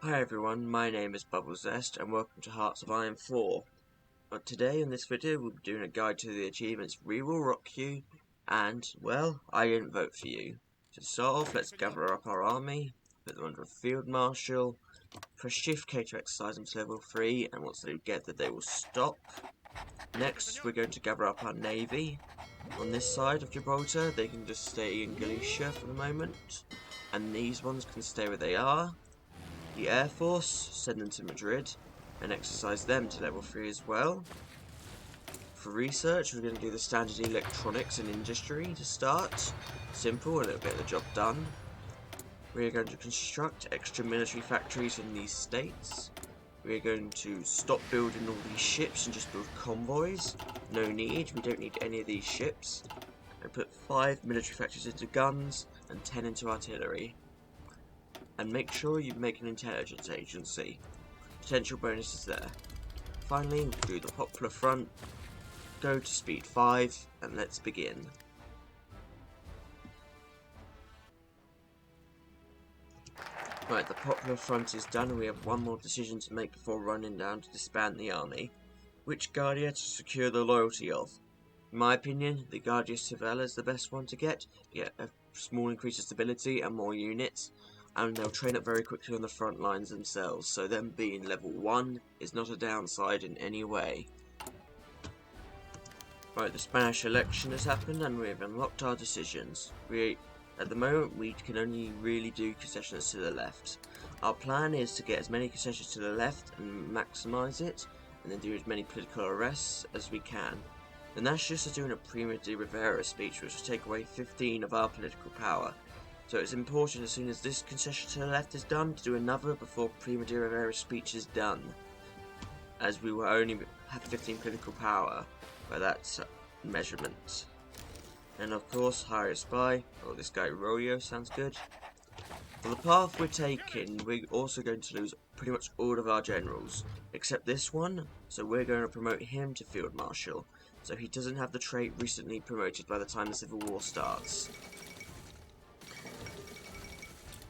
Hi everyone, my name is Bubblezest and welcome to Hearts of Iron 4. Today in this video we'll be doing a guide to the achievements We Will Rock You and, well, I didn't vote for you. To start off, let's gather up our army, put them under a field marshal, press Shift K to exercise them to level 3, and once they get that they will stop. Next we're going to gather up our navy. On this side of Gibraltar they can just stay in Galicia for the moment, and these ones can stay where they are. The Air Force, send them to Madrid and exercise them to level 3 as well. For research, we're going to do the standard electronics and industry to start. Simple, and it'll get the job done. We're going to construct extra military factories in these states. We're going to stop building all these ships and just build convoys. No need, we don't need any of these ships. And put 5 military factories into guns and 10 into artillery. And make sure you make an intelligence agency. Potential bonuses there. Finally, we'll do the Popular Front, go to speed 5, and let's begin. Right, the Popular Front is done and we have one more decision to make before running down to disband the army. Which Guardia to secure the loyalty of? In my opinion, the Guardia Civil is the best one to get a small increase of stability and more units. And they'll train up very quickly on the front lines themselves, so them being level 1 is not a downside in any way. Right, the Spanish election has happened and we have unlocked our decisions. At the moment we can only really do concessions to the left. Our plan is to get as many concessions to the left and maximise it, and then do as many political arrests as we can. The Nationalists are doing a Prima de Rivera speech which will take away 15 of our political power. So it's important as soon as this concession to the left is done to do another before Prima de Rivera's speech is done, as we will only have 15 political power by that measurement. And of course, hire a spy. Oh, this guy Rollo sounds good. For the path we're taking, we're also going to lose pretty much all of our generals, except this one, so we're going to promote him to Field Marshal, so he doesn't have the trait recently promoted by the time the Civil War starts.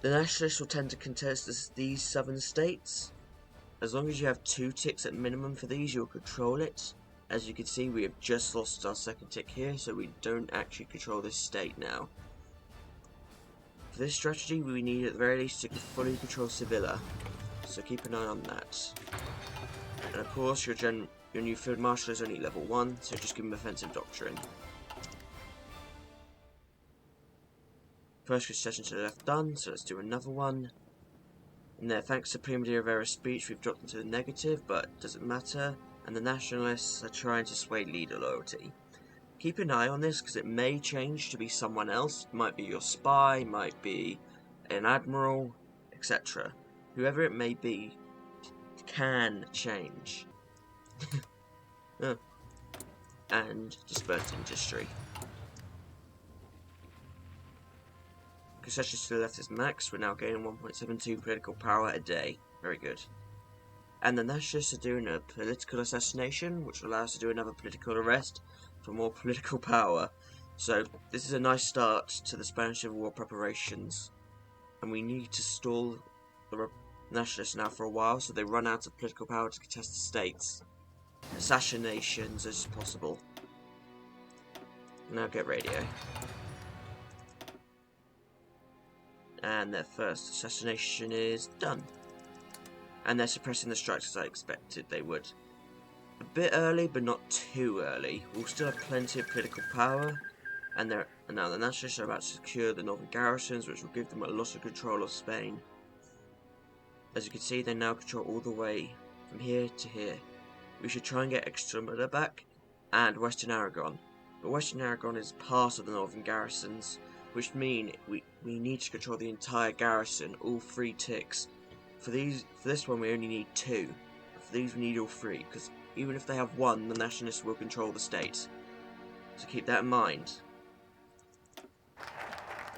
The Nationalists will tend to contest these southern states. As long as you have 2 ticks at minimum for these, you'll control it. As you can see, we have just lost our 2nd tick here, so we don't actually control this state now. For this strategy, we need at the very least to fully control Sevilla, so keep an eye on that. And of course, your new Field Marshal is only level 1, so just give him Offensive Doctrine. First concession to the left done, so let's do another one. And there, thanks to Prima de Rivera's speech, we've dropped into the negative, but it doesn't matter. And the Nationalists are trying to sway leader loyalty. Keep an eye on this, because it may change to be someone else. It might be your spy, might be an admiral, etc. Whoever it may be, can change. And dispersed industry. Concessions to the left is max, we're now gaining 1.72 political power a day. Very good. And the Nationalists are doing a political assassination, which will allow us to do another political arrest for more political power. So this is a nice start to the Spanish Civil War preparations. And we need to stall the Nationalists now for a while so they run out of political power to contest the states. Assassinations as possible. Now get radio. And their first assassination is done. And they're suppressing the strikes as I expected they would. A bit early, but not too early. We'll still have plenty of political power. And now the Nationalists are about to secure the northern garrisons, which will give them a lot of control of Spain. As you can see, they now control all the way from here to here. We should try and get Extremadura back and Western Aragon. But Western Aragon is part of the northern garrisons, which mean we need to control the entire garrison, all 3 ticks. For this one we only need 2. For these we need all 3, because even if they have 1, the Nationalists will control the state. So keep that in mind.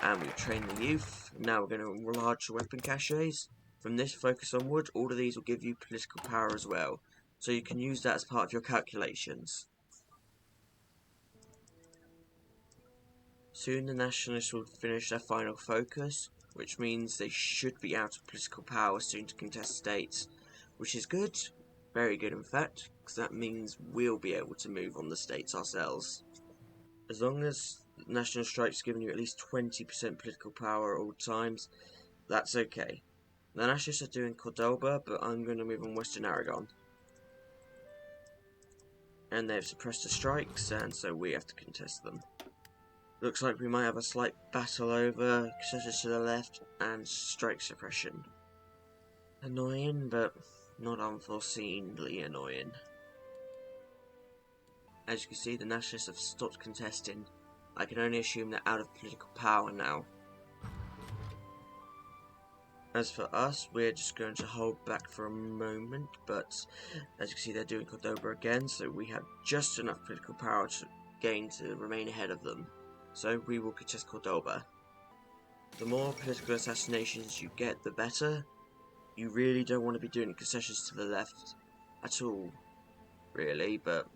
And we've trained the youth. Now we're going to enlarge the weapon caches. From this focus onward, all of these will give you political power as well. So you can use that as part of your calculations. Soon the Nationalists will finish their final focus. which means they should be out of political power soon to contest states, which is good, very good in fact, because that means we'll be able to move on the states ourselves. As long as National Strike's giving you at least 20% political power at all times, that's okay. The Nationalists are doing Cordoba, but I'm going to move on Western Aragon. And they've suppressed the strikes, and so we have to contest them. Looks like we might have a slight battle over concessions to the left and strike suppression. Annoying, but not unforeseenly annoying. As you can see, the Nationalists have stopped contesting. I can only assume they're out of political power now. As for us, we're just going to hold back for a moment, but as you can see, they're doing Cordoba again, so we have just enough political power to gain to remain ahead of them. So we will contest Cordoba. The more political assassinations you get, the better. You really don't want to be doing concessions to the left at all, really, but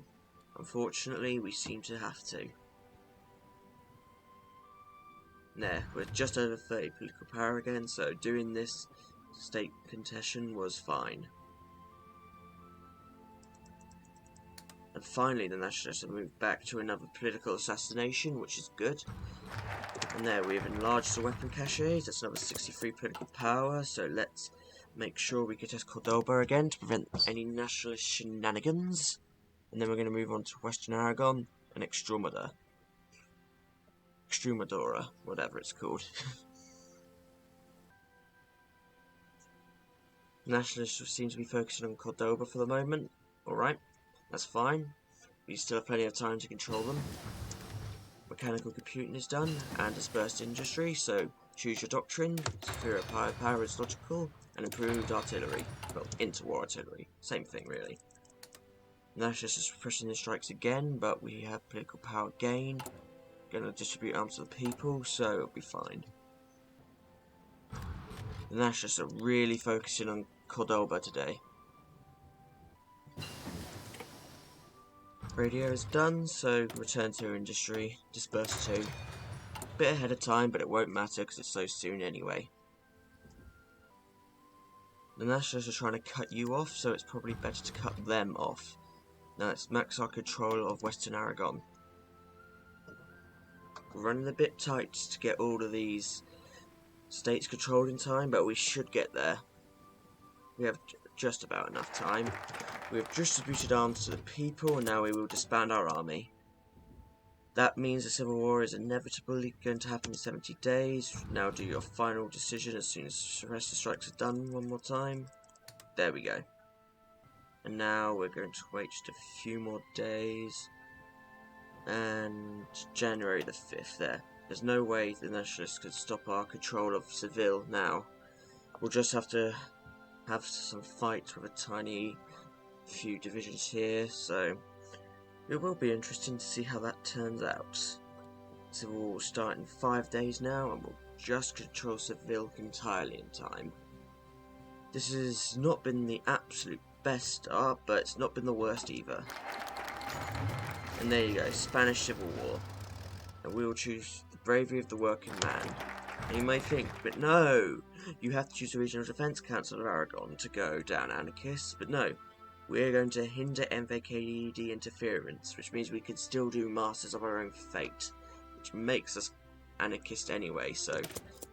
unfortunately we seem to have to. There, we're just over 30 political power again, so doing this state contention was fine. And finally the Nationalists have moved back to another political assassination, which is good. And there, we have enlarged the weapon caches, that's another 63 political power, so let's make sure we contest Cordoba again to prevent any nationalist shenanigans. And then we're going to move on to Western Aragon and Extremadura, whatever it's called. Nationalists seem to be focusing on Cordoba for the moment. Alright, that's fine. We still have plenty of time to control them. Mechanical computing is done, and dispersed industry, so choose your doctrine. Superior power is logical, and improved artillery. Well, interwar artillery. Same thing, really. Nationalists are suppressing the strikes again, but we have political power gain. Going to distribute arms to the people, so it'll be fine. The Nationalists are really focusing on Cordoba today. Radio is done, so return to industry, disperse 2. Bit ahead of time, but it won't matter because it's so soon anyway. The Nationalists are trying to cut you off, so it's probably better to cut them off. Now let's max our control of Western Aragon. We're running a bit tight to get all of these states controlled in time, but we should get there. We have just about enough time. We have distributed arms to the people, and now we will disband our army. That means the civil war is inevitably going to happen in 70 days. Now do your final decision as soon as the rest of the strikes are done one more time. There we go. And now we're going to wait just a few more days. And January the 5th there. There's no way the Nationalists could stop our control of Seville now. We'll just have to have some fights with a tiny few divisions here, so it will be interesting to see how that turns out. Civil War will start in 5 days now, and we'll just control Seville entirely in time. This has not been the absolute best start, but it's not been the worst either. And there you go, Spanish Civil War. And we will choose the bravery of the working man. And you may think, but no, you have to choose the Regional Defence Council of Aragon to go down anarchists, but no. We're going to hinder invade interference, which means we can still do masters of our own fate, which makes us anarchist anyway, so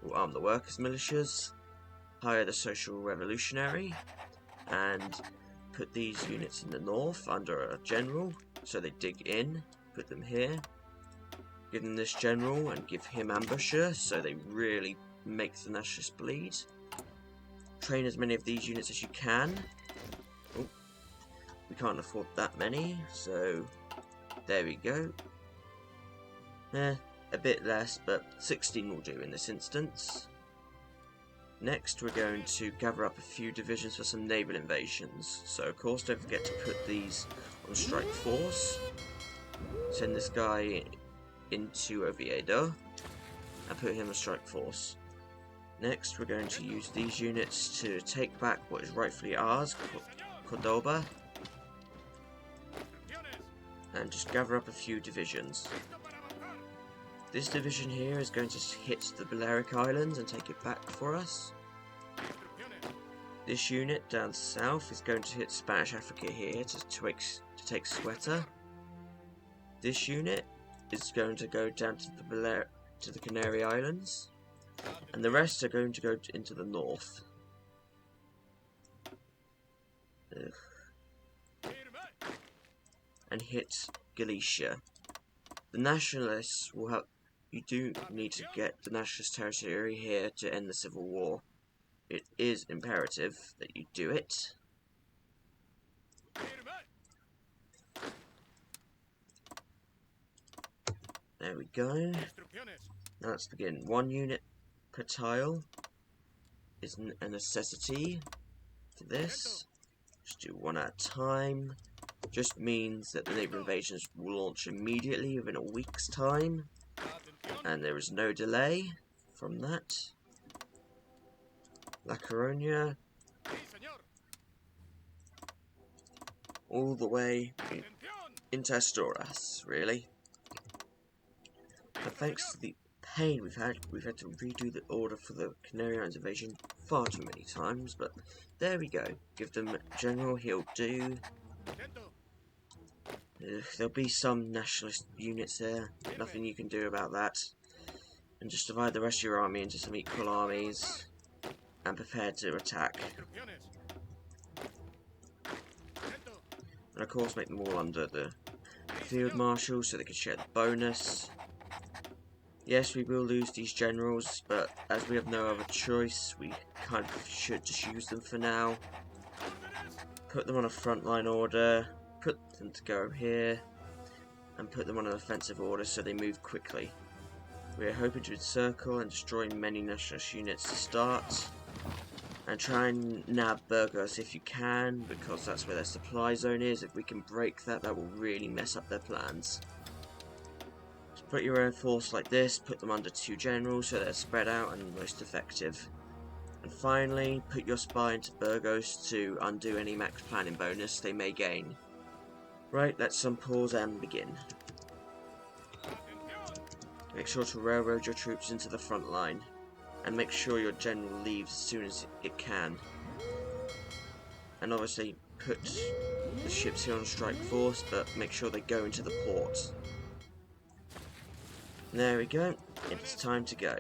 we'll arm the workers' militias, hire the social revolutionary, and put these units in the north under a general, so they dig in, put them here, give them this general and give him ambusher, so they really make the Nationalists bleed. Train as many of these units as you can. Oh, we can't afford that many, so there we go. A bit less, but 16 will do in this instance. Next, we're going to gather up a few divisions for some naval invasions. So, of course, don't forget to put these on strike force. Send this guy into Oviedo and put him on strike force. Next, we're going to use these units to take back what is rightfully ours, Cordoba, and just gather up a few divisions. This division here is going to hit the Balearic Islands and take it back for us. This unit down south is going to hit Spanish Africa here to take Sweater. This unit is going to go down to the Canary Islands, and the rest are going to go into the north. And hit Galicia. The nationalists will help. You do need to get the nationalist territory here to end the civil war. It is imperative that you do it. There we go. Now let's begin. 1 unit per tile is a necessity for this. Just do 1 at a time. Just means that the Naval Invasions will launch immediately within a week's time, and there is no delay from that. La Coruña, all the way into Asturias, really. But thanks to the pain we've had to redo the order for the Canary Islands invasion far too many times, but there we go. Give them General, he'll do. There'll be some nationalist units there, nothing you can do about that. And just divide the rest of your army into some equal armies and prepare to attack. And of course make them all under the Field Marshal so they can share the bonus. Yes, we will lose these generals, but as we have no other choice, we kind of should just use them for now. Put them on a frontline order, put them to go here, and put them on an offensive order so they move quickly. We are hoping to encircle and destroy many nationalist units to start, and try and nab Burgos if you can, because that's where their supply zone is. If we can break that, that will really mess up their plans. So put your own force like this, put them under 2 generals so they're spread out and most effective. And finally, put your spy into Burgos to undo any max planning bonus they may gain. Right, let's unpause and begin. Make sure to railroad your troops into the front line, and make sure your general leaves as soon as it can. And obviously put the ships here on strike force, but make sure they go into the port. There we go, it's time to go.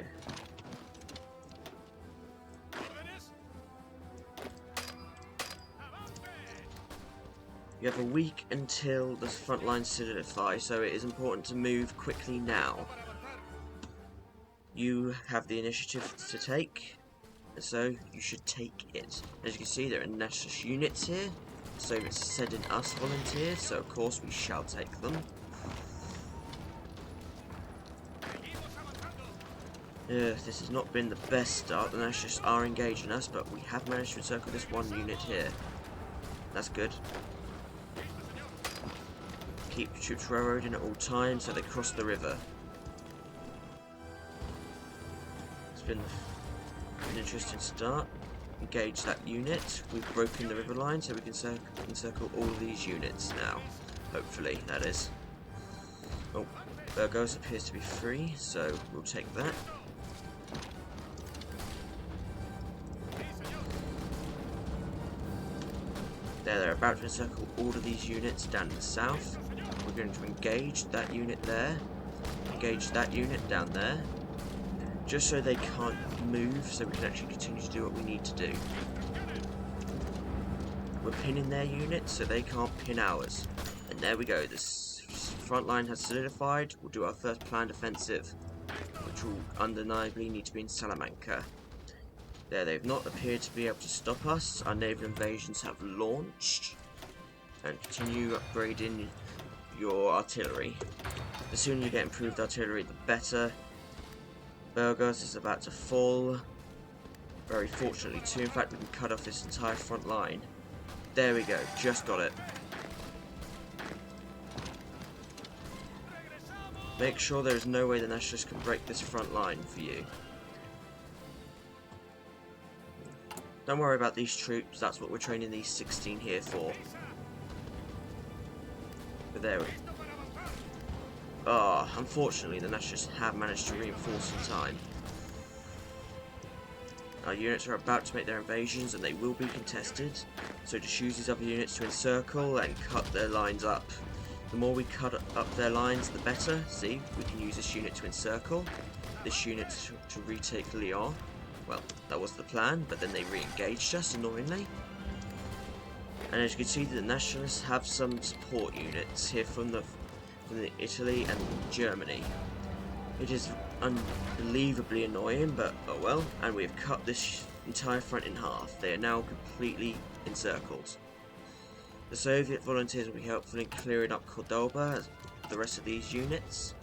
You have a week until the front lines solidify, so it is important to move quickly now. You have the initiative to take, so you should take it. As you can see, there are nationalist units here, so it's sending us volunteers, so of course we shall take them. This has not been the best start. The nationalists are engaging us, but we have managed to encircle this 1 unit here. That's good. Keep your troops railroading at all times so they cross the river. It's been an interesting start. Engage that unit. We've broken the river line so we can encircle all of these units now. Hopefully, that is. Oh, Burgos appears to be free, so we'll take that. There, they're about to encircle all of these units down in the south. We're going to engage that unit there, engage that unit down there, just so they can't move, so we can actually continue to do what we need to do. We're pinning their units so they can't pin ours. And there we go, this front line has solidified. We'll do our first planned offensive, which will undeniably need to be in Salamanca. There, they've not appeared to be able to stop us. Our naval invasions have launched. And continue upgrading your artillery. The sooner you get improved artillery, the better. Burgos is about to fall. Very fortunately too. In fact, we can cut off this entire front line. There we go, just got it. Make sure there is no way the nationalists can break this front line for you. Don't worry about these troops, that's what we're training these 16 here for. But there we go. Unfortunately, the Nationalists have managed to reinforce in time. Our units are about to make their invasions, and they will be contested, so just use these other units to encircle and cut their lines up. The more we cut up their lines, the better. See, we can use this unit to encircle, this unit to retake Lyon. Well, that was the plan, but then they re-engaged us, annoyingly. And as you can see, the Nationalists have some support units here from Italy and Germany. It is unbelievably annoying, but oh well. And we have cut this entire front in half. They are now completely encircled. The Soviet volunteers will be helpful in clearing up Cordoba, the rest of these units.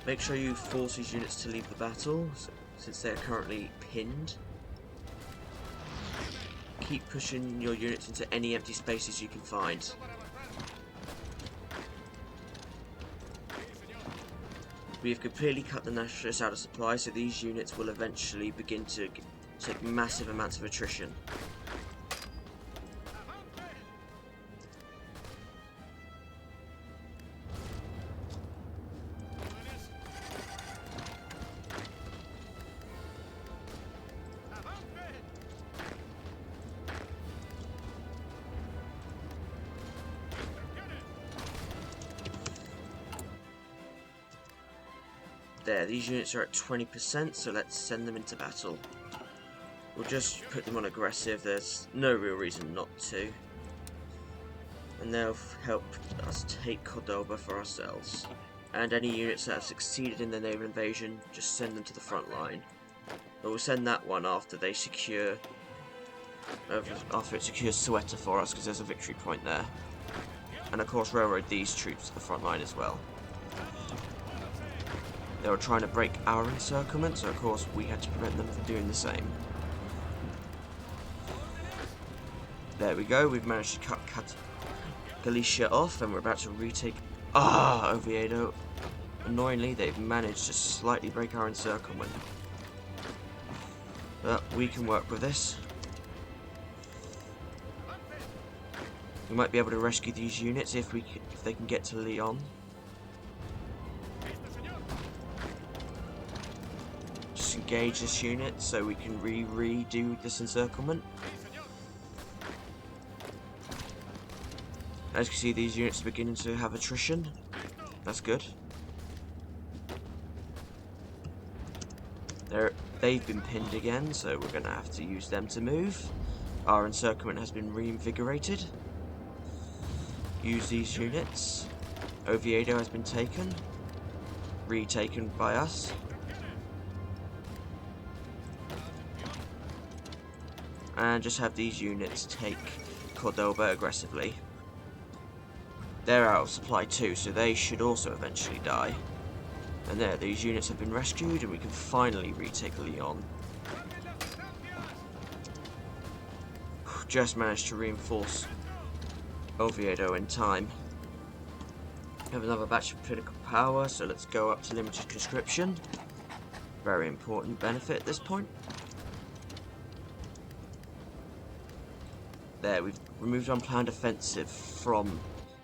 Make sure you force these units to leave the battle, since they are currently pinned. Keep pushing your units into any empty spaces you can find. We have completely cut the Nationalists out of supply, so these units will eventually begin to take massive amounts of attrition. There, these units are at 20%, so let's send them into battle. We'll just put them on aggressive, there's no real reason not to. And they'll help us take Cordoba for ourselves. And any units that have succeeded in the naval invasion, just send them to the front line. But we'll send that one after they secure... after it secures Ceuta for us, because there's a victory point there. And of course railroad these troops to the front line as well. They were trying to break our encirclement, so of course we had to prevent them from doing the same. There we go, we've managed to cut Galicia off, and we're about to retake... Oviedo. Annoyingly, they've managed to slightly break our encirclement. But we can work with this. We might be able to rescue these units if they can get to Lyon. Just engage this unit so we can redo this encirclement. As you can see, these units are beginning to have attrition. That's good. They've been pinned again, so we're going to have to use them to move. Our encirclement has been reinvigorated. Use these units. Oviedo has been taken. Retaken by us. And just have these units take Cordoba aggressively. They're out of supply too, so they should also eventually die. And there, these units have been rescued, and we can finally retake Lyon. Just managed to reinforce Oviedo in time. We have another batch of political power, so let's go up to limited conscription. Very important benefit at this point. There, we've removed unplanned offensive from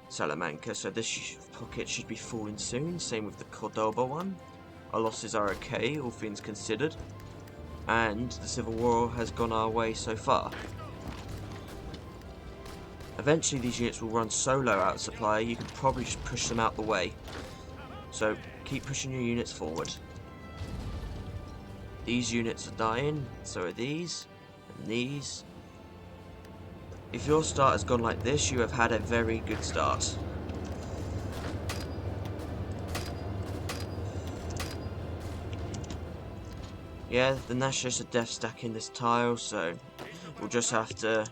Salamanca, so this pocket should be falling soon. Same with the Cordoba one. Our losses are okay, all things considered. And the Civil War has gone our way so far. Eventually these units will run so low out of supply, you can probably just push them out the way. So keep pushing your units forward. These units are dying, so are these, and these. If your start has gone like this, you have had a very good start. Yeah, the Nationalists are death stacking this tile, so we'll just have to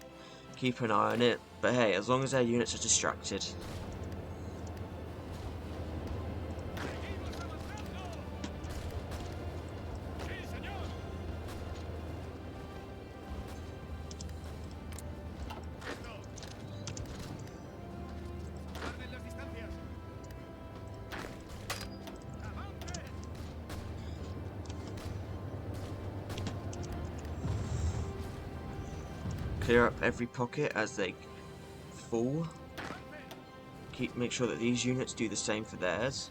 keep an eye on it. But hey, as long as their units are distracted. Clear up every pocket as they fall. make sure that these units do the same for theirs.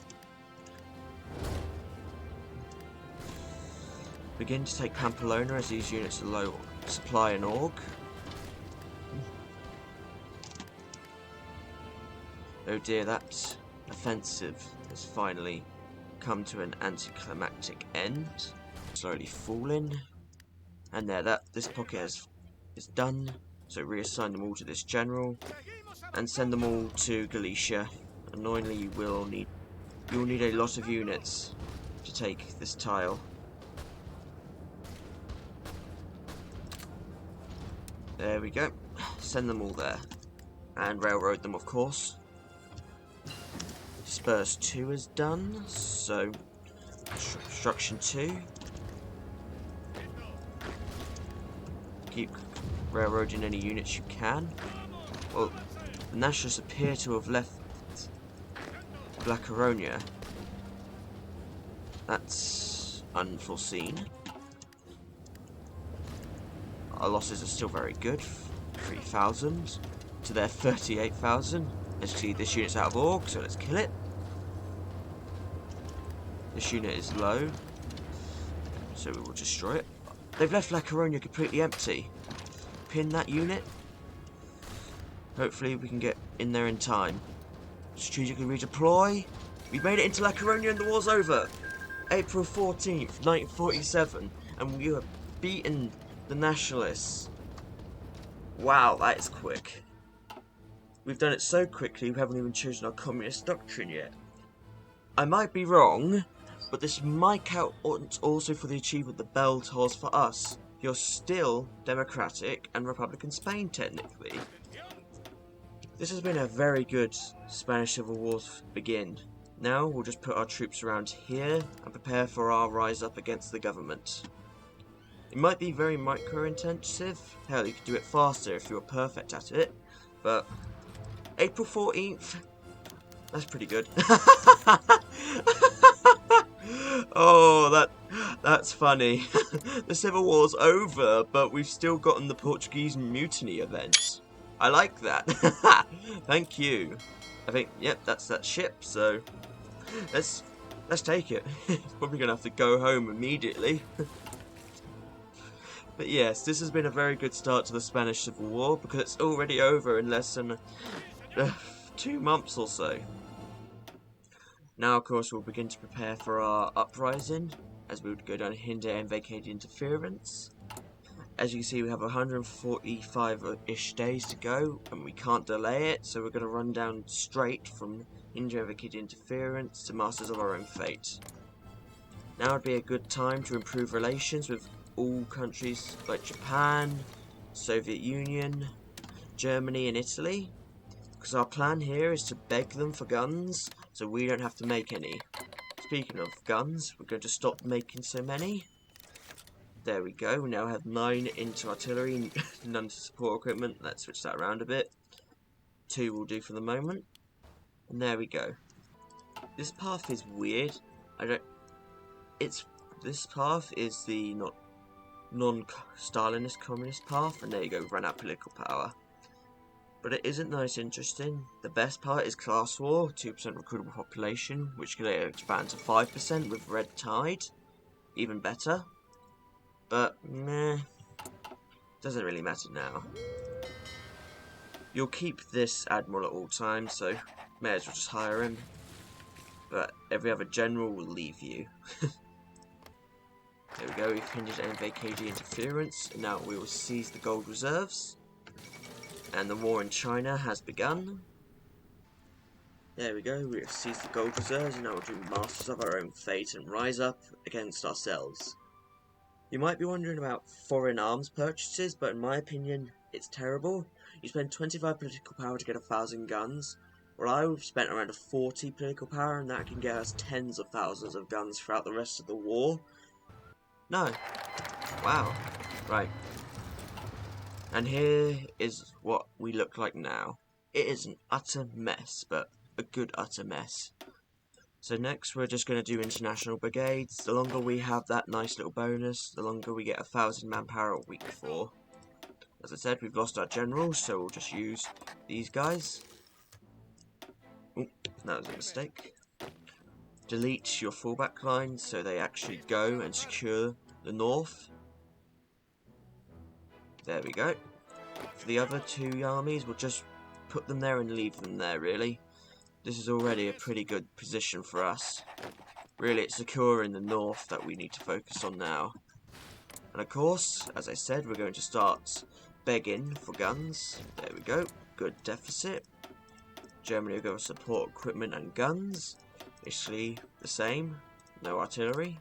Begin to take Pamplona as these units are low supply and org. Oh dear, that offensive has finally come to an anticlimactic end. Slowly falling. And there, this pocket is done. So reassign them all to this general. And send them all to Galicia. Annoyingly, you'll need a lot of units to take this tile. There we go. Send them all there. And railroad them, of course. Spurs 2 is done, so construction 2. Keep railroading any units you can. Well, the Nationalists appear to have left Blackronia. That's unforeseen. Our losses are still very good. 3,000 to their 38,000. As you see, this unit's out of org, so let's kill it. This unit is low, so we will destroy it. They've left La Coruña completely empty. Pin that unit. Hopefully we can get in there in time. Strategically redeploy. We've made it into La Coruña and the war's over. April 14th, 1947, and we have beaten the Nationalists. Wow, that is quick. We've done it so quickly we haven't even chosen our communist doctrine yet. I might be wrong, but this might count also for the achievement the bell tolls for us. You're still democratic and Republican Spain, technically. This has been a very good Spanish Civil War begin. Now we'll just put our troops around here and prepare for our rise up against the government. It might be very micro-intensive. Hell, you could do it faster if you were perfect at it. But April 14th, that's pretty good. Oh, that's funny. The Civil War's over, but we've still gotten the Portuguese Mutiny event. I like that. Thank you. I think, yep, that's that ship, so let's take it. It's probably gonna have to go home immediately. But yes, this has been a very good start to the Spanish Civil War because it's already over in less than 2 months or so. Now, of course, we'll begin to prepare for our uprising as we would go down hinder and vacate interference. As you can see, we have 145-ish days to go, and we can't delay it, so we're going to run down straight from hinder and vacate interference to masters of our own fate. Now would be a good time to improve relations with all countries like Japan, Soviet Union, Germany and Italy, because our plan here is to beg them for guns so we don't have to make any. Speaking of guns, we're going to stop making so many. There we go, we now have 9 into artillery, none to support equipment. Let's switch that around a bit. 2 will do for the moment. And there we go. This path is weird. This path is the non-Stalinist communist path, and there you go, we've run out of political power. But it isn't nice interesting. The best part is class war, 2% recruitable population, which can later expand to 5% with red tide. Even better. But, meh, doesn't really matter now. You'll keep this admiral at all times, so may as well just hire him. But every other general will leave you. There we go, we've hindered NVKG interference, and now we will seize the gold reserves. And the war in China has begun. There we go, we have seized the gold reserves, and now we'll do masters of our own fate and rise up against ourselves. You might be wondering about foreign arms purchases, but in my opinion, it's terrible. You spend 25 political power to get 1,000 guns. Well, I've spent around a 40 political power, and that can get us tens of thousands of guns throughout the rest of the war. No. Wow. Right. And here is what we look like now. It is an utter mess, but a good utter mess. So next we're just going to do international brigades. The longer we have that nice little bonus, the longer we get 1,000 manpower a week for. As I said, we've lost our generals, so we'll just use these guys. That was a mistake. Delete your fallback lines so they actually go and secure the north. There we go. For the other two armies, we'll just put them there and leave them there, really. This is already a pretty good position for us. Really, it's securing the north that we need to focus on now. And of course, as I said, we're going to start begging for guns. There we go. Good deficit. Germany will go with support equipment and guns. Basically the same. No artillery.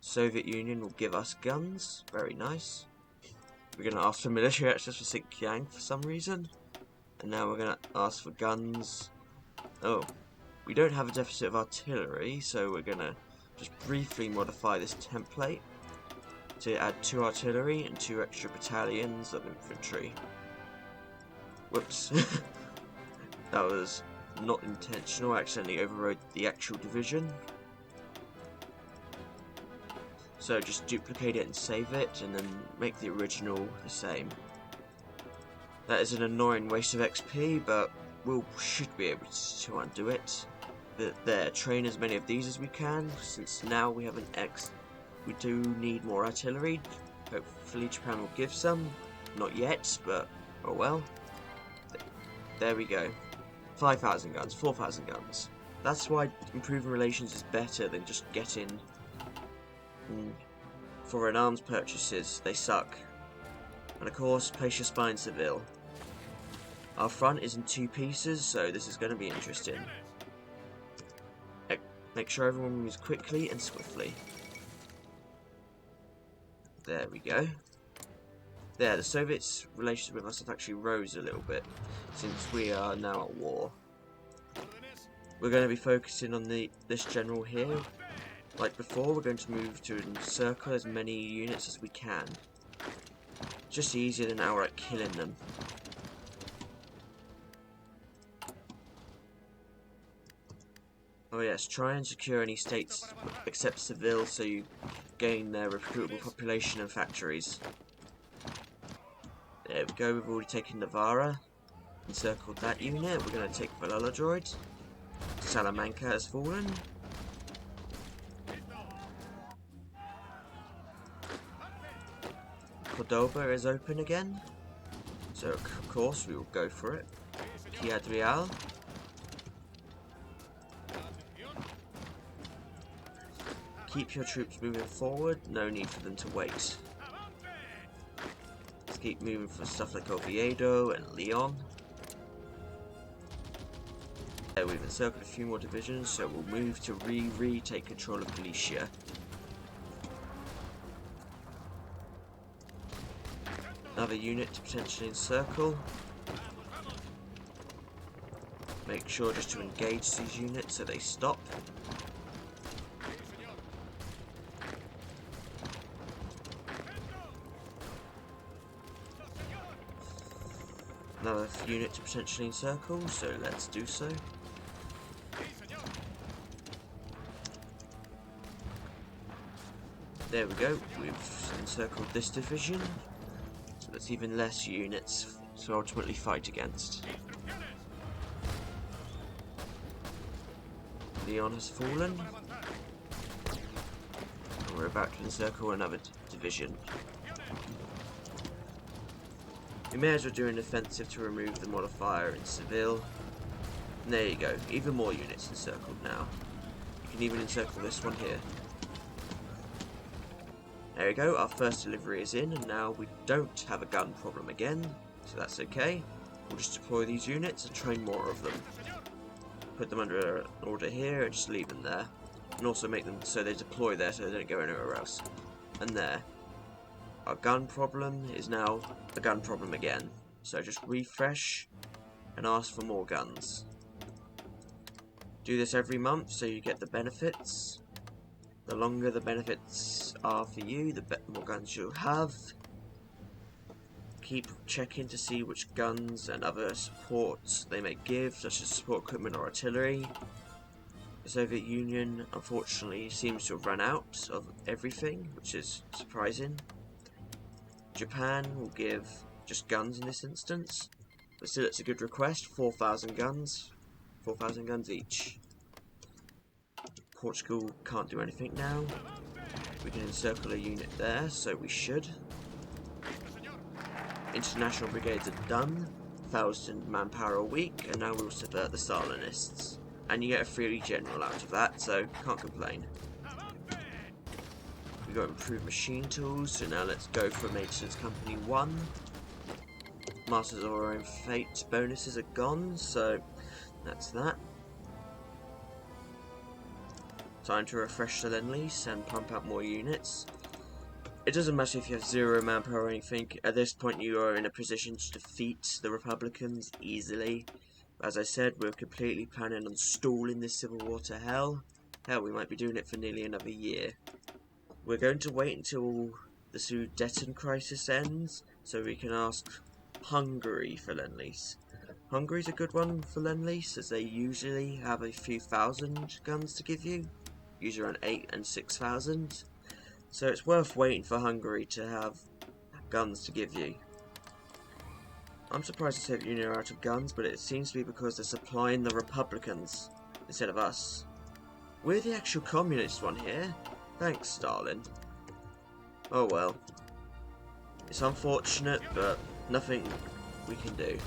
Soviet Union will give us guns. Very nice. We're going to ask for military access for Xinjiang for some reason. And now we're going to ask for guns. Oh, we don't have a deficit of artillery, so we're going to just briefly modify this template to add 2 artillery and 2 extra battalions of infantry. Whoops. That was not intentional, I accidentally overrode the actual division. So just duplicate it and save it, and then make the original the same. That is an annoying waste of XP, but we should be able to undo it. There, train as many of these as we can, since now we have an X. We do need more artillery. Hopefully Japan will give some. Not yet, but oh well. There we go. 5,000 guns, 4,000 guns. That's why improving relations is better than just getting foreign arms purchases. They suck. And of course, place your spine Seville. Our front is in 2 pieces, so this is going to be interesting. Make sure everyone moves quickly and swiftly. There we go. There, the Soviets' relations with us have actually rose a little bit, since we are now at war. We're going to be focusing on this general here. Like before, we're going to move to encircle as many units as we can. Just easier than outright killing them. Oh yes, try and secure any states except Seville so you gain their recruitable population and factories. There we go, we've already taken Navarra, encircled that unit. We're going to take Valladolid. Salamanca has fallen. Cordoba is open again, so of course we will go for it. Ciudad Real. Keep your troops moving forward, no need for them to wait. Let's keep moving for stuff like Oviedo and Leon. We've encircled a few more divisions, so we'll move to retake control of Galicia. Another unit to potentially encircle. Make sure just to engage these units so they stop. Another unit to potentially encircle, so let's do so. There we go, we've encircled this division, so that's even less units to ultimately fight against. Leon has fallen, and we're about to encircle another division. We may as well do an offensive to remove the modifier in Seville. And there you go, even more units encircled now. You can even encircle this one here. There we go, our first delivery is in, and now we don't have a gun problem again, so that's okay. We'll just deploy these units and train more of them. Put them under an order here and just leave them there. And also make them so they deploy there so they don't go anywhere else. And there. Our gun problem is now a gun problem again. So just refresh and ask for more guns. Do this every month so you get the benefits. The longer the benefits are for you, the more guns you'll have. Keep checking to see which guns and other supports they may give, such as support equipment or artillery. The Soviet Union, unfortunately, seems to have run out of everything, which is surprising. Japan will give just guns in this instance, but still it's a good request, 4,000 guns. 4,000 guns each. Portugal can't do anything now. We can encircle a unit there, so we should. International brigades are done. 1,000 manpower a week, and now we'll subvert the Stalinists. And you get a free general out of that, so can't complain. We've got improved machine tools, so now let's go for Maintenance Company 1. Masters of our own fate bonuses are gone, so that's that. Time to refresh the Lend-Lease and pump out more units. It doesn't matter if you have 0 manpower or anything, at this point you are in a position to defeat the Republicans easily. As I said, we're completely planning on stalling this civil war to hell. Hell, we might be doing it for nearly another year. We're going to wait until the Sudeten crisis ends, so we can ask Hungary for Lend-Lease. Hungary's a good one for Lend-Lease, as they usually have a few thousand guns to give you. Usually around 8 and 6,000. So it's worth waiting for Hungary to have guns to give you. I'm surprised the Soviet Union are out of guns, but it seems to be because they're supplying the Republicans instead of us. We're the actual communist one here. Thanks, Stalin. Oh well. It's unfortunate, but nothing we can do.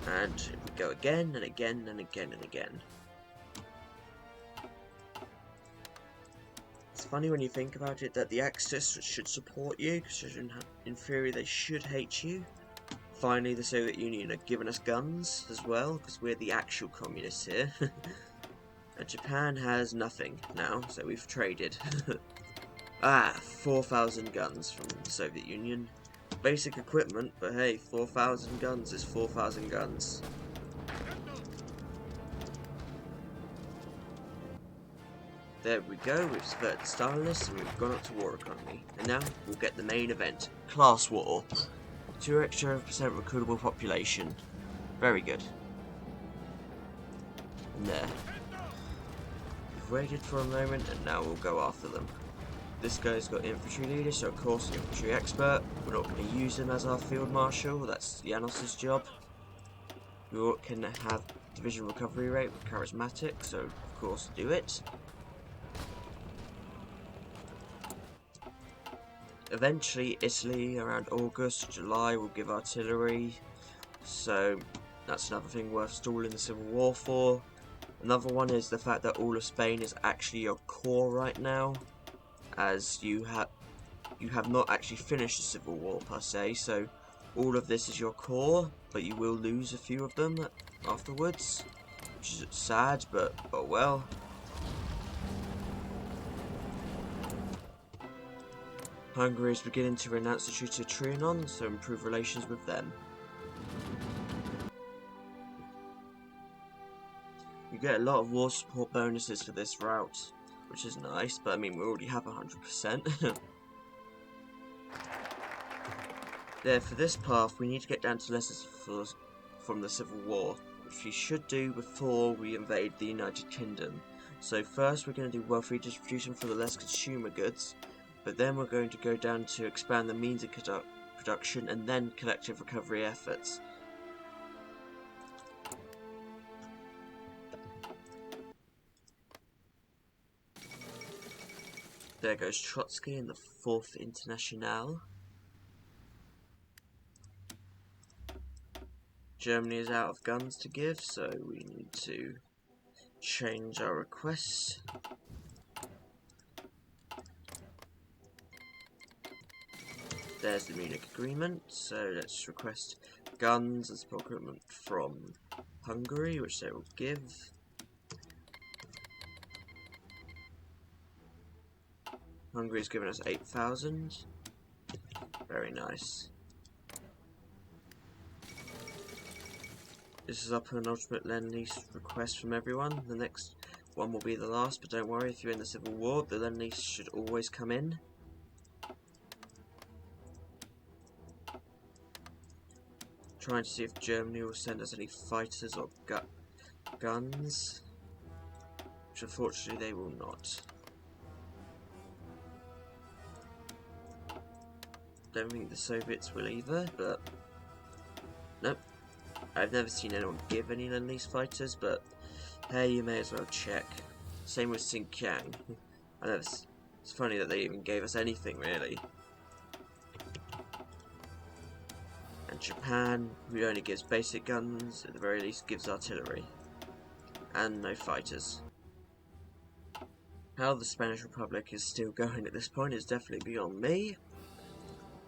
And we go again and again and again and again. It's funny when you think about it that the Axis should support you, because in theory they should hate you. Finally, the Soviet Union are giving us guns as well, because we're the actual communists here. And Japan has nothing now, so we've traded. 4,000 guns from the Soviet Union. Basic equipment, but hey, 4,000 guns is 4,000 guns. There we go, we've subverted the Stalinists and we've gone up to war economy. And now we'll get the main event. Class war. 2 extra % recruitable population. Very good. And there. We've waited for a moment and now we'll go after them. This guy's got infantry leader, so of course an infantry expert. We're not going to use him as our field marshal, that's Janos's job. We can have division recovery rate with charismatic, so of course do it. Eventually, Italy, around August, July, will give artillery, so that's another thing worth stalling the Civil War for. Another one is the fact that all of Spain is actually your core right now, as you have not actually finished the Civil War per se, so all of this is your core, but you will lose a few of them afterwards, which is sad, but oh well. Hungary is beginning to renounce the Treaty of Trianon, so improve relations with them. You get a lot of war support bonuses for this route, which is nice, but I mean we already have 100%. There, for this path we need to get down to lessons from the Civil War, which we should do before we invade the United Kingdom. So first we're going to do wealth redistribution for the less consumer goods, but then we're going to go down to expand the means of production and then collective recovery efforts. There goes Trotsky in the 4th Internationale. Germany is out of guns to give, so we need to change our requests. There's the Munich Agreement, so let's request guns as procurement from Hungary, which they will give. Hungary's given us 8,000. Very nice. This is our penultimate Lend-Lease request from everyone. The next one will be the last, but don't worry, if you're in the Civil War, the Lend-Lease should always come in. Trying to see if Germany will send us any fighters or guns, which unfortunately they will not. Don't think the Soviets will either, but nope. I've never seen anyone give any Lend-Lease fighters, but hey, you may as well check. Same with Xinjiang. I know it's funny that they even gave us anything, really. And Japan, who only gives basic guns, at the very least gives artillery. And no fighters. How the Spanish Republic is still going at this point is definitely beyond me.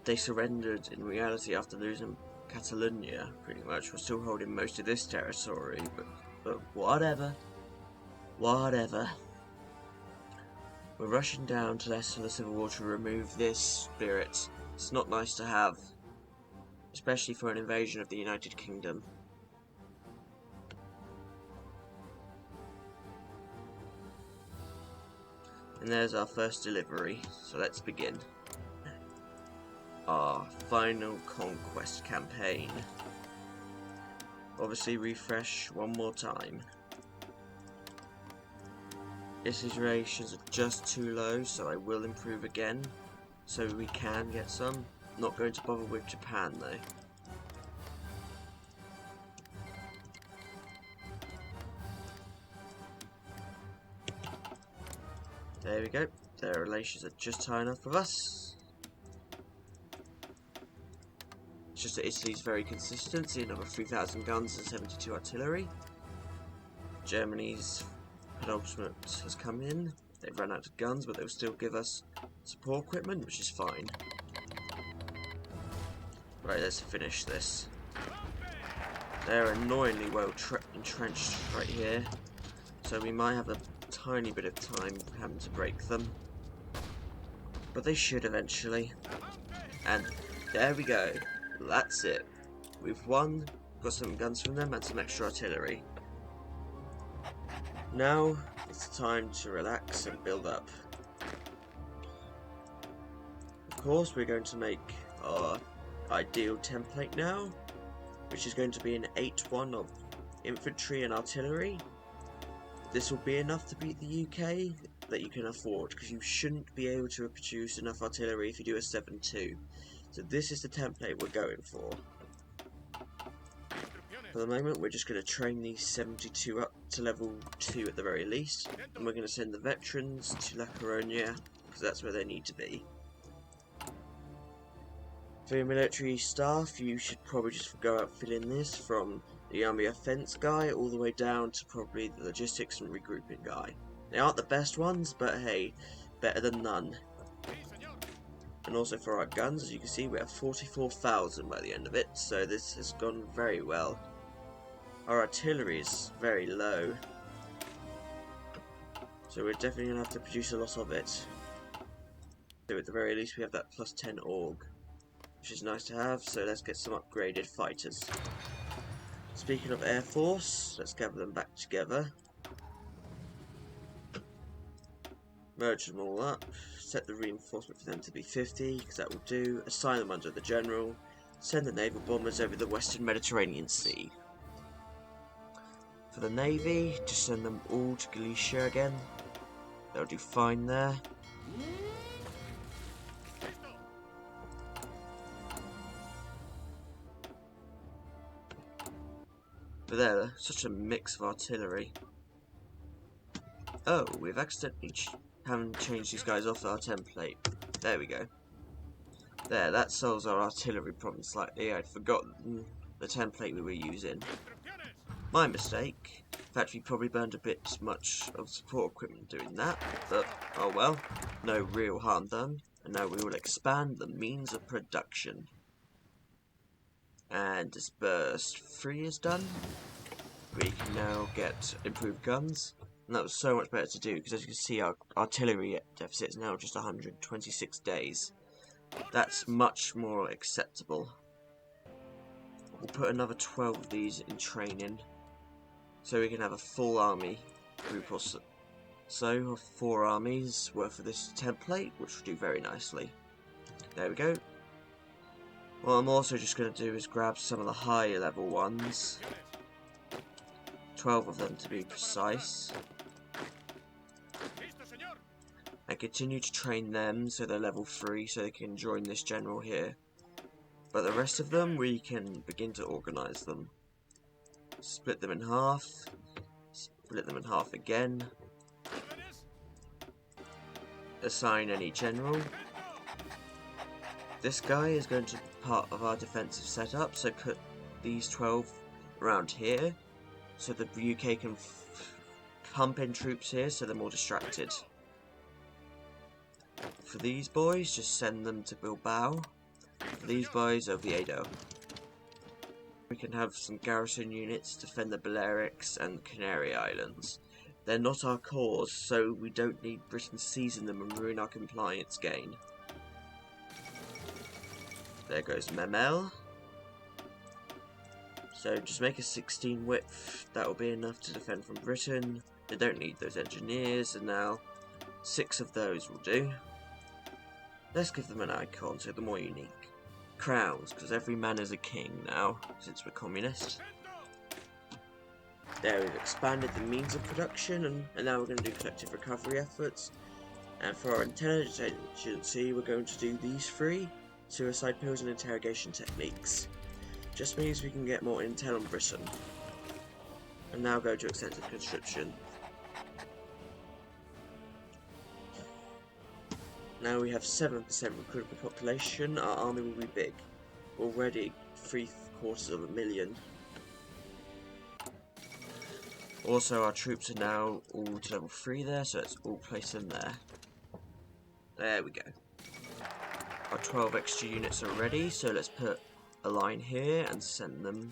They surrendered in reality after losing Catalonia, pretty much. We're still holding most of this territory, but whatever. Whatever. We're rushing down to the Civil War to remove this spirit. It's not nice to have, especially for an invasion of the United Kingdom. And there's our first delivery, so let's begin. Our final conquest campaign. Obviously refresh one more time. Italy's rations are just too low, so I will improve again, so we can get some. Not going to bother with Japan though. There we go, their relations are just high enough with us. It's just that Italy's very consistent, seeing over 3,000 guns and 72 artillery. Germany's penultimate has come in. They've run out of guns, but they'll still give us support equipment, which is fine. Right, let's finish this. They're annoyingly well entrenched right here, so we might have a tiny bit of time having to break them. But they should eventually. And there we go. That's it. We've won, got some guns from them and some extra artillery. Now it's time to relax and build up. Of course, we're going to make our ideal template now, which is going to be an 8-1 of infantry and artillery. This will be enough to beat the UK that you can afford, because you shouldn't be able to produce enough artillery if you do a 7-2. So this is the template we're going for. For the moment, we're just going to train these 72 up to level 2 at the very least, and we're going to send the veterans to La Coruña, because that's where they need to be. For your military staff, you should probably just go out filling this from the army offense guy all the way down to probably the logistics and regrouping guy. They aren't the best ones, but hey, better than none. And also for our guns, as you can see, we have 44,000 by the end of it, so this has gone very well. Our artillery is very low, so we're definitely going to have to produce a lot of it. So at the very least we have that plus 10 AUG, which is nice to have, so let's get some upgraded fighters. Speaking of Air Force, let's gather them back together. Merge them all up, set the reinforcement for them to be 50, because that will do, assign them under the General, send the naval bombers over the Western Mediterranean Sea. For the Navy, just send them all to Galicia again, they'll do fine there. But there, such a mix of artillery. Oh, we've accidentally haven't changed these guys off our template. There we go. There, that solves our artillery problem slightly. I'd forgotten the template we were using. My mistake. In fact, we probably burned a bit much of support equipment doing that, but oh well, no real harm done. And now we will expand the means of production. And dispersed 3 is done. We can now get improved guns. And that was so much better to do, because as you can see, our artillery deficit is now just 126 days. That's much more acceptable. We'll put another 12 of these in training, so we can have a full army group or so. So 4 armies worth of this template, which will do very nicely. There we go. What I'm also just going to do is grab some of the higher level ones. 12 of them to be precise. And continue to train them so they're level 3 so they can join this general here. But the rest of them, we can begin to organise them. split them in half, split them in half again, assign any general. This guy is going to be part of our defensive setup, so put these 12 around here, so the UK can pump in troops here so they're more distracted. For these boys, just send them to Bilbao. For these boys, Oviedo. We can have some garrison units defend the Balearics and Canary Islands. They're not our cause, so we don't need Britain seizing them and ruin our compliance gain. There goes Memel. So just make a 16 width, that will be enough to defend from Britain. They don't need those engineers, and now 6 of those will do. Let's give them an icon, so they're more unique. Crowns, because every man is a king now, since we're communist. There, we've expanded the means of production, and now we're going to do collective recovery efforts. And for our intelligence agency, we're going to do these 3, suicide pills and interrogation techniques. Just means we can get more intel on Britain. And now go to extensive conscription. Now we have 7% recruitable population, our army will be big. Already 750,000. Also our troops are now all to level 3 there, so let's all place them there. There we go. Our 12 extra units are ready, so let's put a line here and send them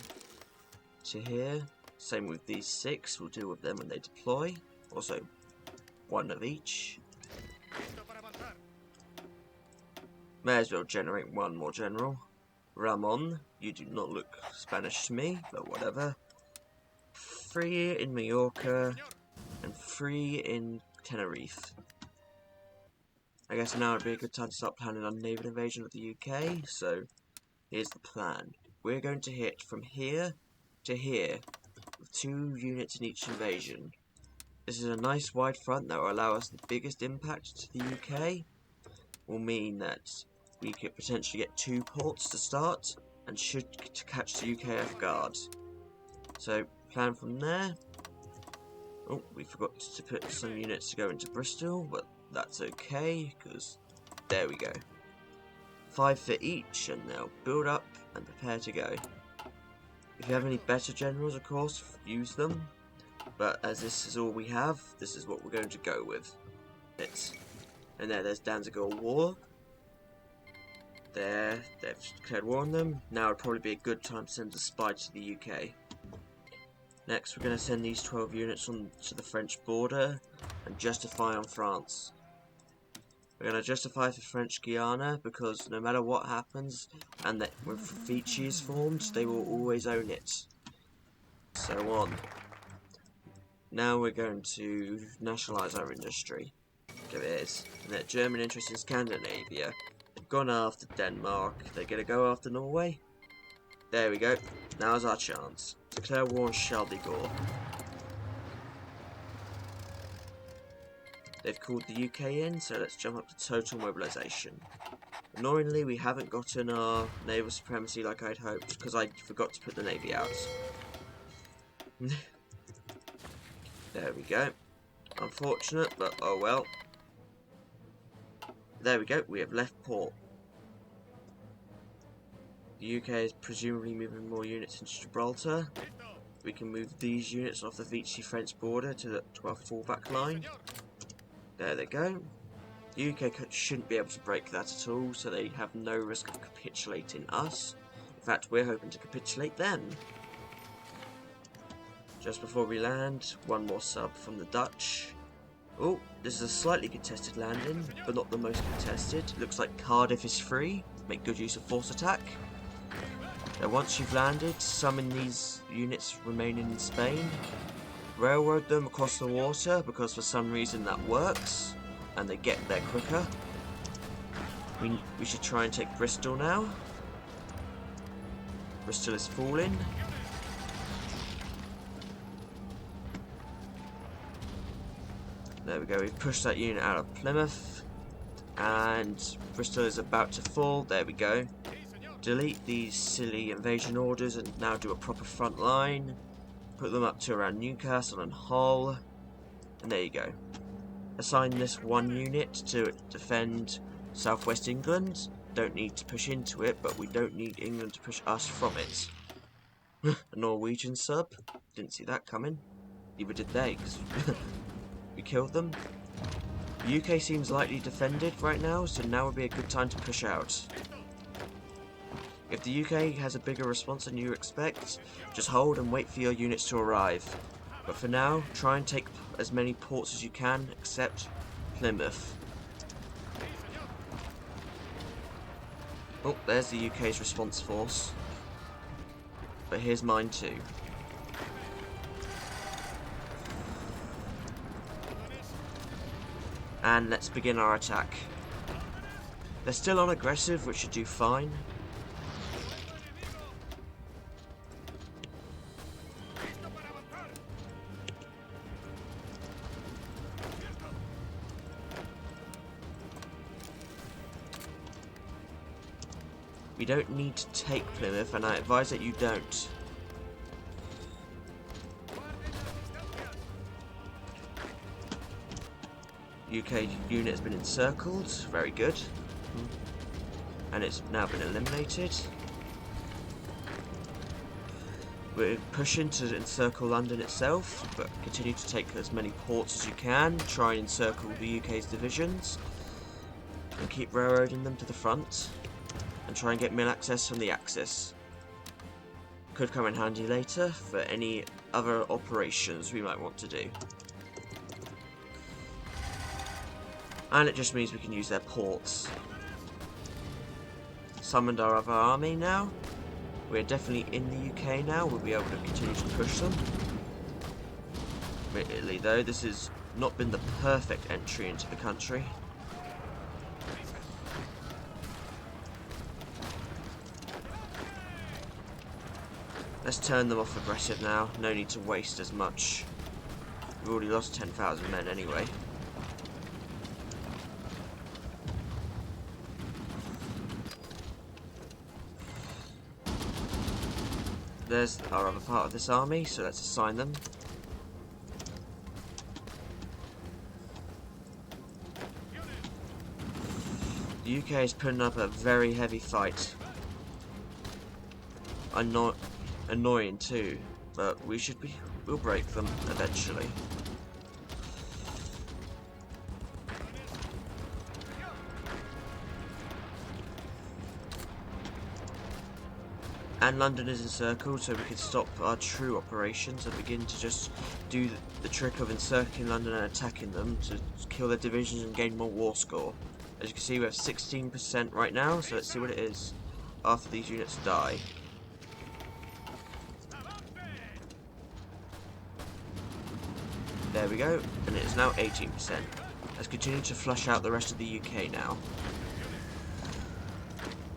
to here. Same with these 6, we'll deal with them when they deploy. Also 1 of each. May as well generate 1 more general. Ramon, you do not look Spanish to me, but whatever. 3 in Mallorca, and 3 in Tenerife. I guess now would be a good time to start planning on naval invasion of the UK, so here's the plan. We're going to hit from here to here, with 2 units in each invasion. This is a nice wide front that will allow us the biggest impact to the UK. Will mean that we could potentially get 2 ports to start, and should to catch the UK off guard. So, plan from there. Oh, we forgot to put some units to go into Bristol, but that's okay, because there we go. 5 for each, and they'll build up and prepare to go. If you have any better generals, of course, use them. But as this is all we have, this is what we're going to go with. And there's Danziger War. There, they've declared war on them. Now would probably be a good time to send a spy to the UK. Next, we're going to send these 12 units on to the French border and justify on France. We're going to justify for French Guiana because no matter what happens, and that when Vichy is formed, they will always own it. So on. Now we're going to nationalise our industry. There it is. And that German interest in Scandinavia. They've gone after Denmark. They're going to go after Norway. There we go. Now's our chance. Declare war on Charles de Gaulle. They've called the UK in, so let's jump up to total mobilisation. Annoyingly, we haven't gotten our naval supremacy like I'd hoped, because I forgot to put the navy out. There we go. Unfortunate, but oh well. There we go, we have left port. The UK is presumably moving more units into Gibraltar. We can move these units off the Vichy French border to our fallback line. There they go. The UK shouldn't be able to break that at all, so they have no risk of capitulating us. In fact, we're hoping to capitulate them. Just before we land, 1 more sub from the Dutch. Oh, this is a slightly contested landing, but not the most contested. Looks like Cardiff is free. Make good use of force attack. Now once you've landed, summon these units remaining in Spain. Railroad them across the water, because for some reason that works, and they get there quicker. We should try and take Bristol now. Bristol is falling. There we go, we've pushed that unit out of Plymouth, and Bristol is about to fall. There we go. Delete these silly invasion orders and now do a proper front line. Put them up to around Newcastle and Hull. And there you go. Assign this one unit to defend southwest England. Don't need to push into it, but we don't need England to push us from it. A Norwegian sub. Didn't see that coming. Neither did they, because we killed them. The UK seems lightly defended right now, so now would be a good time to push out. If the UK has a bigger response than you expect, just hold and wait for your units to arrive. But for now, try and take as many ports as you can, except Plymouth. Oh, there's the UK's response force. But here's mine too. And let's begin our attack. They're still unaggressive, which should do fine. We don't need to take Plymouth, and I advise that you don't. UK unit has been encircled, very good. And it's now been eliminated. We're pushing to encircle London itself, but continue to take as many ports as you can. Try and encircle the UK's divisions. And keep railroading them to the front. And try and get mill access from the Axis. Could come in handy later for any other operations we might want to do. And it just means we can use their ports. Summoned our other army now. We're definitely in the UK now. We'll be able to continue to push them. Admittedly though, this has not been the perfect entry into the country. Let's turn them off aggressive now. No need to waste as much. We've already lost 10,000 men anyway. There's our other part of this army, so let's assign them. The UK is putting up a very heavy fight. Annoying too, but we'll break them eventually. And London is encircled, so we can stop our true operations and begin to just do the trick of encircling London and attacking them to kill their divisions and gain more war score. As you can see, we have 16% right now, so let's see what it is after these units die. There we go, and it is now 18%. Let's continue to flush out the rest of the UK now.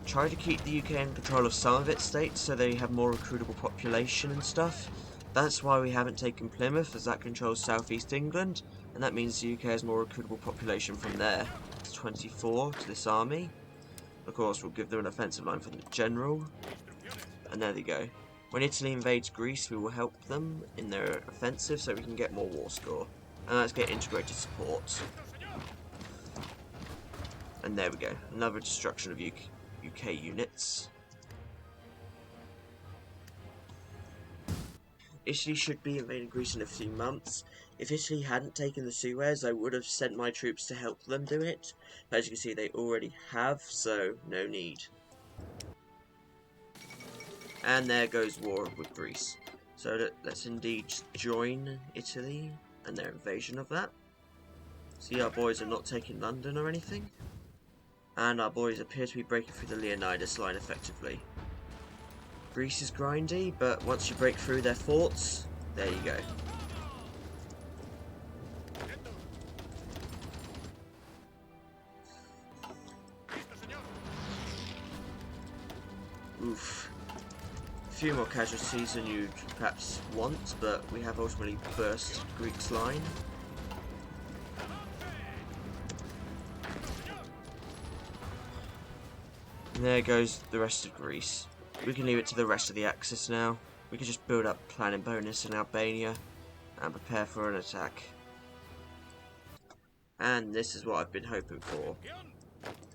Try to keep the UK in control of some of its states so they have more recruitable population and stuff. That's why we haven't taken Plymouth, as that controls southeast England, and that means the UK has more recruitable population from there. It's 24 to this army. Of course, we'll give them an offensive line from the general. And there they go. When Italy invades Greece, we will help them in their offensive so we can get more war score. And let's get integrated support. And there we go. Another destruction of UK units. Italy should be invading Greece in a few months. If Italy hadn't taken the Suez, I would have sent my troops to help them do it. But as you can see, they already have, so no need. And there goes war with Greece. So let's indeed join Italy and their invasion of that. See, our boys are not taking London or anything. And our boys appear to be breaking through the Leonidas line effectively. Greece is grindy, but once you break through their forts, there you go. Oof. A few more casualties than you'd perhaps want, but we have ultimately burst Greek's line. And there goes the rest of Greece. We can leave it to the rest of the Axis now. we can just build up planning bonus in Albania and prepare for an attack. And this is what I've been hoping for.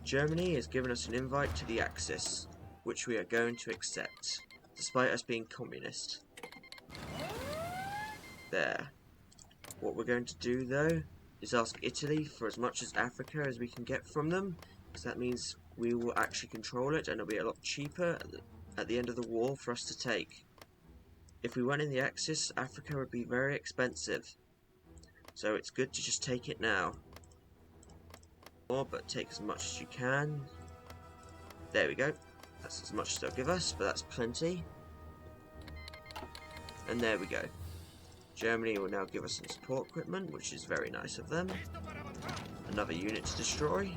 Germany has given us an invite to the Axis, which we are going to accept, despite us being communist. There. What we're going to do though is ask Italy for as much as Africa as we can get from them, because that means we will actually control it and it'll be a lot cheaper at the end of the war for us to take. If we went in the Axis, Africa would be very expensive, so it's good to just take it now. But take as much as you can. There we go. That's as much as they'll give us, but that's plenty. And there we go. Germany will now give us some support equipment, which is very nice of them. Another unit to destroy.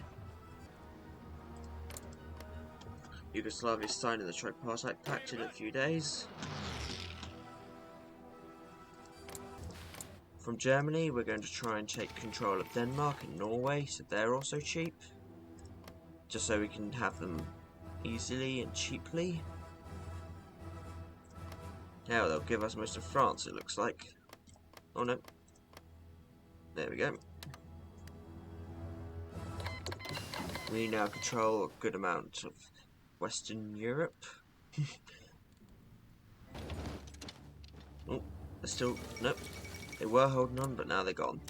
Yugoslavia is signing the Tripartite Pact in a few days. From Germany, we're going to try and take control of Denmark and Norway, so they're also cheap. Just so we can have them easily and cheaply. Now they'll give us most of France, it looks like. Oh no. There we go. We now control a good amount of Western Europe. Oh, they're still... Nope. They were holding on, but now they're gone.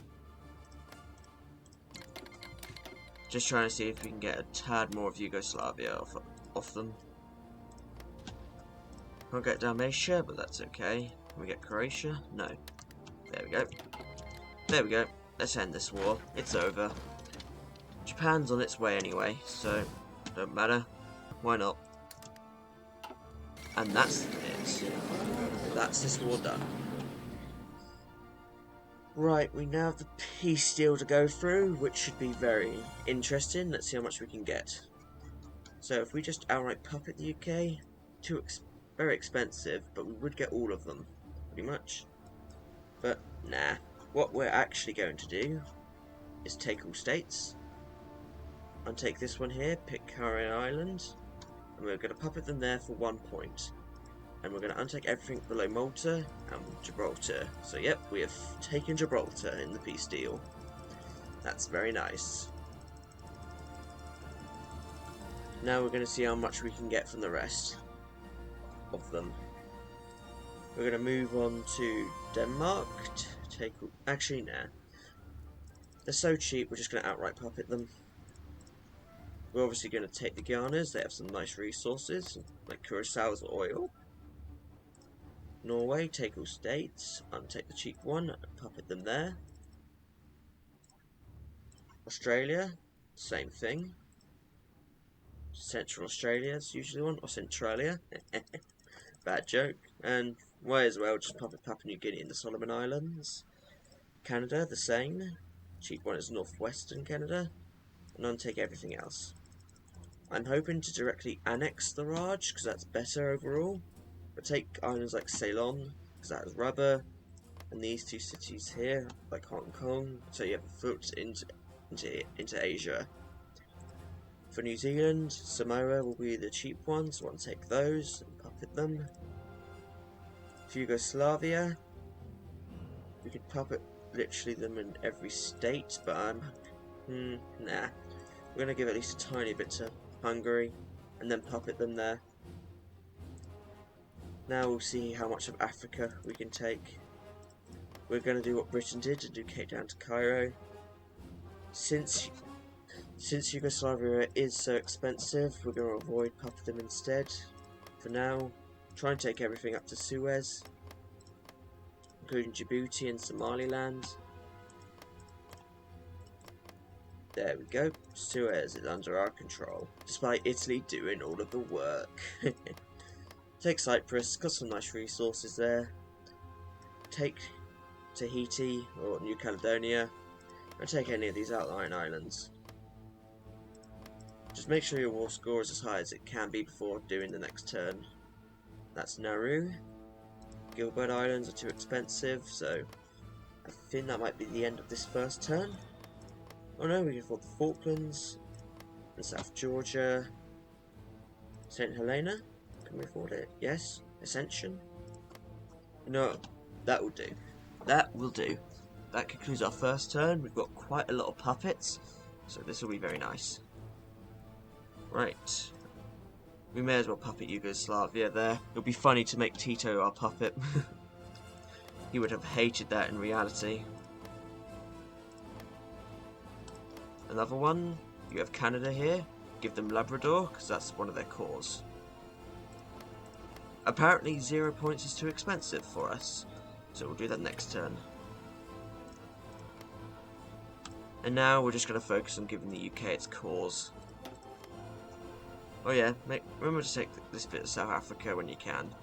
Just trying to see if we can get a tad more of Yugoslavia off them. Can't get Dalmatia, but that's okay. Can we get Croatia? No. There we go. There we go. Let's end this war. It's over. Japan's on its way anyway, so don't matter. Why not? And that's it. That's this war done. Right, we now have the peace deal to go through, which should be very interesting. Let's see how much we can get. So if we just outright puppet the UK, very expensive, but we would get all of them, pretty much. But nah, what we're actually going to do is take all states, and take this one here, pick Carrion Island, and we're going to puppet them there for 1 point. And we're going to untake everything below Malta and Gibraltar. So yep, we have taken Gibraltar in the peace deal. That's very nice. Now we're going to see how much we can get from the rest of them. We're going to move on to Denmark. Actually, nah. They're so cheap, we're just going to outright puppet them. We're obviously going to take the Guianas. They have some nice resources, like Curaçao's oil. Norway, take all states, untake the cheap one, puppet them there. Australia, same thing. Central Australia is usually one, or Centralia. Bad joke. And way as well, just puppet Papua New Guinea and the Solomon Islands. Canada, the same. Cheap one is northwestern Canada. And untake everything else. I'm hoping to directly annex the Raj, because that's better overall. But take islands like Ceylon, because that has rubber, and these two cities here, like Hong Kong, so you have a foot into Asia. For New Zealand, Samoa will be the cheap ones, so I'll take those and puppet them. For Yugoslavia, we could puppet literally them in every state, but nah. We're going to give at least a tiny bit to Hungary, and then puppet them there. Now we'll see how much of Africa we can take. We're going to do what Britain did and do Cape Town to Cairo. Since Yugoslavia is so expensive, we're going to avoid puppet them instead. For now, try and take everything up to Suez, including Djibouti and Somaliland. There we go. Suez is under our control, despite Italy doing all of the work. Take Cyprus, got some nice resources there. Take Tahiti or New Caledonia, and take any of these outlying islands. Just make sure your war score is as high as it can be before doing the next turn. That's Nauru. Gilbert Islands are too expensive, so I think that might be the end of this first turn. Oh no, we can afford the Falklands, and South Georgia, St. Helena. Can we afford it? Yes. Ascension. You know, that will do. That will do. That concludes our first turn. We've got quite a lot of puppets, so this will be very nice. Right. We may as well puppet Yugoslavia there. It'll be funny to make Tito our puppet. He would have hated that in reality. Another one. You have Canada here. Give them Labrador, because that's one of their cores. Apparently 0 points is too expensive for us, so we'll do that next turn. And now we're just going to focus on giving the UK its cores. Oh yeah, remember to take this bit of South Africa when you can.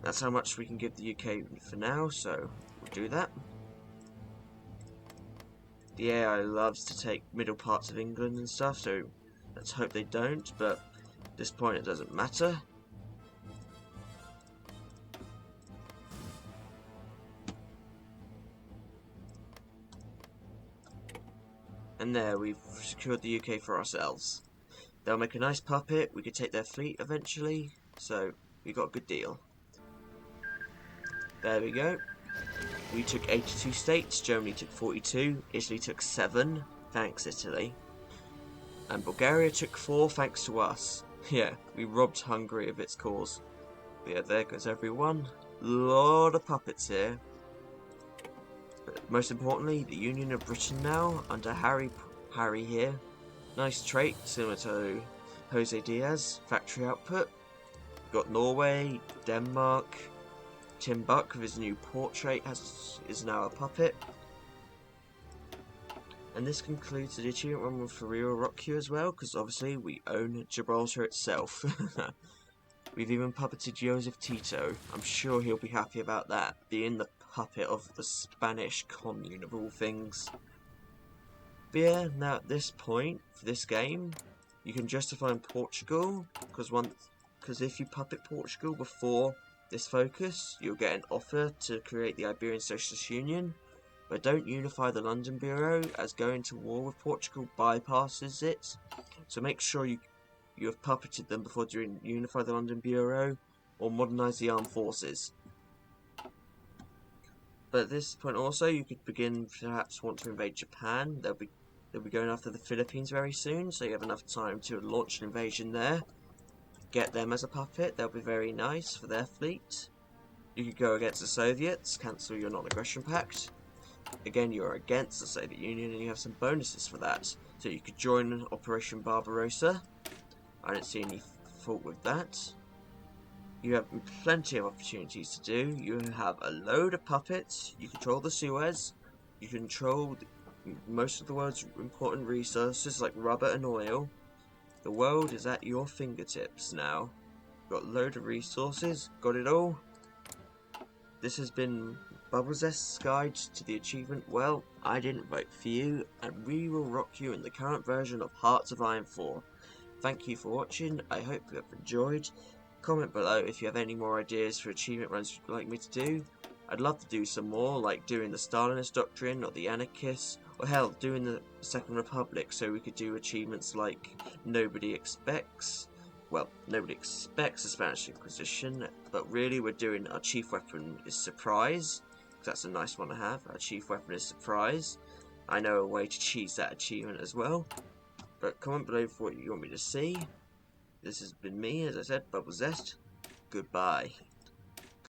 That's how much we can give the UK for now, so we'll do that. The AI loves to take middle parts of England and stuff, so let's hope they don't, but at this point it doesn't matter. And there, we've secured the UK for ourselves. They'll make a nice puppet, we could take their fleet eventually, so we got a good deal. There we go. We took 82 states, Germany took 42, Italy took 7, thanks Italy. And Bulgaria took 4, thanks to us. Yeah, we robbed Hungary of its cause. But yeah, there goes everyone. Lot of puppets here. But most importantly, the Union of Britain now, under Harry here. Nice trait, similar to Jose Diaz, factory output. Got Norway, Denmark. Tim Buck with his new portrait is now a puppet. And this concludes the achievement run for Real Rock You as well, because obviously we own Gibraltar itself. We've even puppeted Joseph Tito. I'm sure he'll be happy about that, being the puppet of the Spanish commune of all things. But yeah, now at this point, for this game, you can justify in Portugal, because if you puppet Portugal before this focus, you'll get an offer to create the Iberian Socialist Union, but don't unify the London Bureau, as going to war with Portugal bypasses it, so make sure you have puppeted them before doing unify the London Bureau, or modernise the armed forces. But at this point also, you could begin perhaps want to invade Japan. They'll be going after the Philippines very soon, so you have enough time to launch an invasion there. Get them as a puppet, they'll be very nice for their fleet. You could go against the Soviets, cancel your non-aggression pact. Again, you're against the Soviet Union and you have some bonuses for that. So you could join Operation Barbarossa. I don't see any fault with that. You have plenty of opportunities to do. You have a load of puppets, you control the Suez, you control most of the world's important resources like rubber and oil. The world is at your fingertips now. Got a load of resources, got it all. This has been Bubblezest's guide to the achievement Well, I Didn't Vote For You, and we will rock you in the current version of Hearts of Iron 4. Thank you for watching, I hope you have enjoyed. Comment below if you have any more ideas for achievement runs you'd like me to do. I'd love to do some more, like doing the Stalinist Doctrine or the Anarchists, or hell, doing the Second Republic, so we could do achievements like Nobody Expects the Spanish Inquisition, but really we're doing our chief weapon is Surprise, because that's a nice one to have. Our chief weapon is Surprise. I know a way to cheese that achievement as well, but comment below for what you want me to see. This has been me, as I said, Bubblezest. Goodbye.